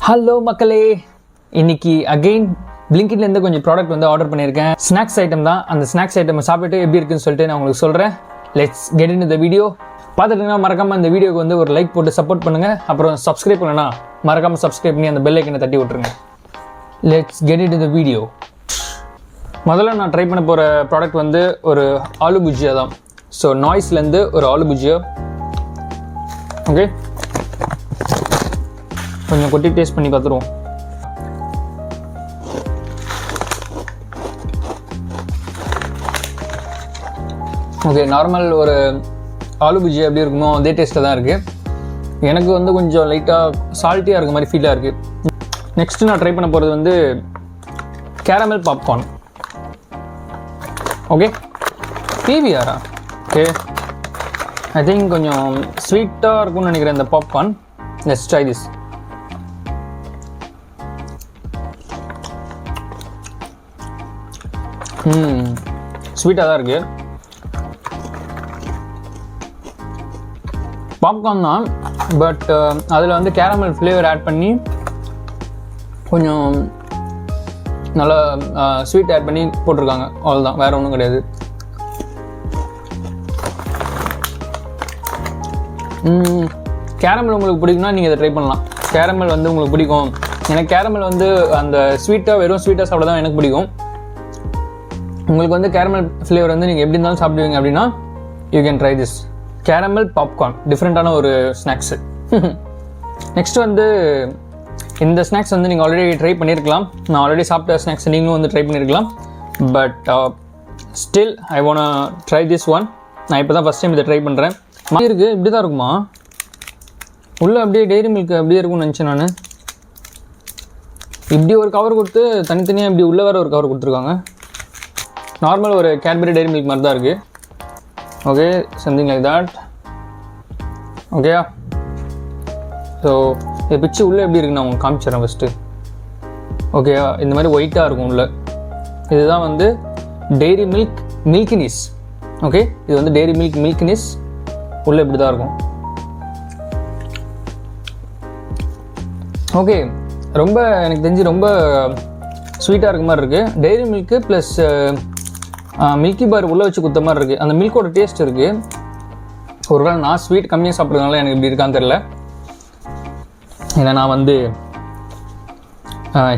Hello மக்களே, இன்னைக்கு again பிளிங்கிட்லேருந்து கொஞ்சம் ப்ராடக்ட் வந்து ஆர்டர் பண்ணியிருக்கேன். ஸ்நாக்ஸ் ஐட்டம் தான். அந்த ஸ்நாக்ஸ் ஐட்டம் சாப்பிட்டு எப்படி இருக்குன்னு சொல்லிட்டு நான் உங்களுக்கு சொல்கிறேன். Let's get in the video. பார்த்துட்டுங்கன்னா மறக்காமல் இந்த வீடியோக்கு வந்து ஒரு லைக் போட்டு சப்போர்ட் பண்ணுங்கள். அப்புறம் சப்ஸ்கிரைப் பண்ணனா மறக்காமல் சப்ஸ்கிரைப் பண்ணி அந்த பெல் ஐக்கனை தட்டி விட்ருங்க. Let's get in the video. முதல்ல நான் ட்ரை பண்ண போகிற ப்ராடக்ட் வந்து ஒரு ஆலு புஜியா தான். ஸோ நாய்ஸ்லேருந்து ஒரு ஆலு புஜியா. ஓகே, கொஞ்சம் கொட்டி டேஸ்ட் பண்ணி பார்த்துருவோம். ஓகே, நார்மல் ஒரு ஆலு புஜியா எப்படி இருக்குமோ அதே டேஸ்ட்டில் தான் இருக்குது. எனக்கு வந்து கொஞ்சம் லைட்டாக சால்ட்டியாக இருக்க மாதிரி ஃபீலாக இருக்குது. நெக்ஸ்ட்டு நான் ட்ரை பண்ண போகிறது வந்து கேரமல் பாப்கார்ன். ஓகே, பிவிஆரா? ஓகே, ஐ திங்க் கொஞ்சம் ஸ்வீட்டாக இருக்கும்னு நினைக்கிறேன் இந்த பாப்கார்ன். Let's try this. ஸ்வீட்டாக தான் இருக்குது. பாப்கார்ன் தான், பட் அதில் வந்து கேரமல் ஃப்ளேவர் ஆட் பண்ணி கொஞ்சம் நல்லா ஸ்வீட் ஆட் பண்ணி போட்டிருக்காங்க. அவ்வளோதான், வேறு ஒன்றும் கிடையாது. கேரமல் உங்களுக்கு பிடிக்கும்னா நீங்கள் இதை ட்ரை பண்ணலாம். கேரமல் வந்து உங்களுக்கு பிடிக்கும். எனக்கு கேரமல் வந்து அந்த ஸ்வீட்டாக வெறும் ஸ்வீட்டாக சாப்பிட தான் எனக்கு பிடிக்கும். உங்களுக்கு வந்து கேரமல் ஃப்ளேவர் வந்து நீங்கள் எப்படி இருந்தாலும் சாப்பிடுவீங்க அப்படின்னா you can try this caramel popcorn. டிஃப்ரெண்ட்டான ஒரு ஸ்நாக்ஸு. நெக்ஸ்ட் வந்து இந்த ஸ்நாக்ஸ் வந்து நீங்கள் ஆல்ரெடி ட்ரை பண்ணியிருக்கலாம். நான் ஆல்ரெடி சாப்பிட்ட ஸ்நாக்ஸ் நீங்களும் வந்து ட்ரை பண்ணியிருக்கலாம். But still I want try this one. நான் இப்போ தான் ஃபஸ்ட் டைம் இதை ட்ரை பண்ணுறேன். இருக்குது, இப்படி தான் இருக்குமா? உள்ளே அப்படியே டெய்ரி மில்க் அப்படியே இருக்கும்னு நினச்சேன் நான். இப்படி ஒரு கவர் கொடுத்து தனித்தனியாக இப்படி உள்ளே வேறு ஒரு கவர் கொடுத்துருக்காங்க. நார்மல் ஒரு கேட்பரி டெய்ரி மில்க் மாதிரி தான் இருக்குது. Okay, something like that. ஓகேயா? ஸோ இது பிச்சு உள்ளே எப்படி இருக்குன்னு நான் உங்களுக்கு காமிச்சிடறேன் ஃபஸ்ட்டு. ஓகேயா? இந்த மாதிரி ஒயிட்டாக இருக்கும் உள்ளே. இதுதான் வந்து டெய்ரி மில்க் மில்கினிஸ். ஓகே, இது வந்து டெய்ரி மில்க் மில்கினிஸ். உள்ளே இப்படி தான் இருக்கும். ஓகே, ரொம்ப எனக்கு தெரிஞ்சு ரொம்ப ஸ்வீட்டாக இருக்க மாதிரி இருக்குது. டெய்ரி மில்க்கு ப்ளஸ் மில்கி பார் உள்ளே வச்சு குத்த மாதிரி இருக்குது. அந்த மில்கோட டேஸ்ட் இருக்குது. ஒருவேளை நான் ஸ்வீட் கம்மியாக சாப்பிட்றதுனால எனக்கு இப்படி இருக்கான்னு தெரில. ஏன்னா நான் வந்து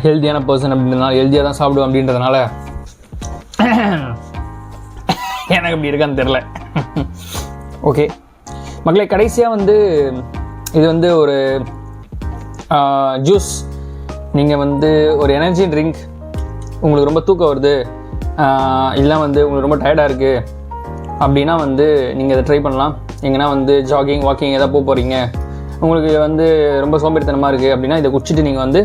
ஹெல்த்தியான பர்சன் அப்படின்றதுனால ஹெல்த்தியாக தான் சாப்பிடுவேன் அப்படின்றதுனால எனக்கு இப்படி இருக்கான்னு தெரில. ஓகே மக்களே, கடைசியாக வந்து இது வந்து ஒரு ஜூஸ். நீங்கள் வந்து ஒரு எனர்ஜி ட்ரிங்க், உங்களுக்கு ரொம்ப தூக்கம் வருது இல்லை வந்து உங்களுக்கு ரொம்ப டயர்டாக இருக்குது அப்படின்னா வந்து நீங்கள் இதை ட்ரை பண்ணலாம். எங்கன்னா வந்து ஜாகிங் வாக்கிங் எதாவது போக போகிறீங்க, உங்களுக்கு வந்து ரொம்ப சோம்பேறித்தனமாக இருக்குது அப்படின்னா இதை குடிச்சிட்டு நீங்கள் வந்து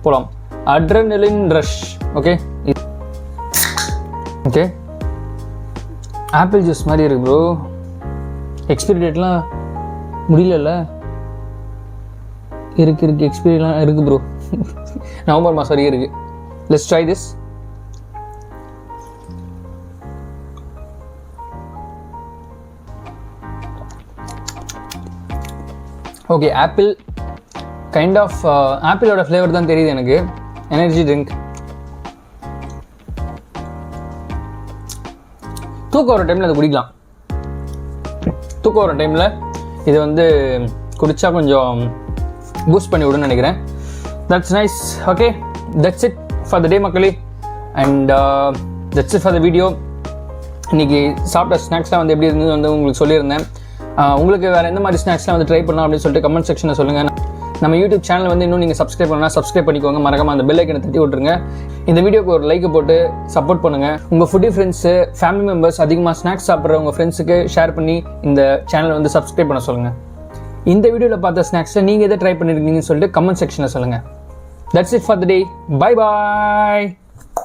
போகலாம். Adrenaline rush. Okay okay, apple juice மாதிரி இருக்குது ப்ரோ. எக்ஸ்பைரி டேட்லாம் முடியல. இருக்கு எக்ஸ்பைரிலாம் இருக்குது ப்ரோ. நவம்பர் மாதம் வரைக்கும் இருக்குது. Let's try this. Okay, apple kind of ஆப்பிளோட ஃப்ளேவர் தான் தெரியுது எனக்கு. Energy drink. தூக்கம் வர டைமில் அது குடிக்கலாம். தூக்கம் வர டைமில் இது வந்து குடித்தா கொஞ்சம் பூஸ்ட் பண்ணி விடுன்னு நினைக்கிறேன். That's nice. Okay, that's it for the day மக்களே. And that's it for the video. இன்றைக்கி சாப்பிட்ட ஸ்நாக்ஸ்லாம் வந்து எப்படி இருந்தது வந்து உங்களுக்கு சொல்லியிருந்தேன். உங்களுக்கு வேறு எந்த மாதிரி ஸ்நாக்ஸ்லாம் வந்து ட்ரை பண்ணலாம் அப்படின்னு சொல்லிட்டு கமெண்ட் செக்ஷனில் சொல்லுங்கள். நம்ம யூடியூப் சேனல் வந்து இன்னும் நீங்கள் சப்ஸ்கிரைப் பண்ணலாம், சப்ஸ்கிரைப் பண்ணிக்கோங்க. மறக்காமல் அந்த பெல் ஐக்கனை தட்டி விட்ருங்க. இந்த வீடியோக்கு ஒரு லைக் போட்டு சப்போர்ட் பண்ணுங்கள். உங்கள் ஃபுட்டி ஃப்ரெண்ட்ஸு, ஃபேமிலி மெம்பர்ஸ், அதிகமாக ஸ்நாக்ஸ் சாப்பிட்ற உங்கள் ஃப்ரெண்ட்ஸுக்கு ஷேர் பண்ணி இந்த சேனலை வந்து சப்ஸ்கிரைப் பண்ண சொல்லுங்கள். இந்த வீடியோவில் பார்த்த ஸ்நாக்ஸை நீங்கள் எதை ட்ரை பண்ணியிருக்கீங்கன்னு சொல்லிட்டு கமெண்ட் செக்ஷனில் சொல்லுங்கள். That's it for the day. Bye bye.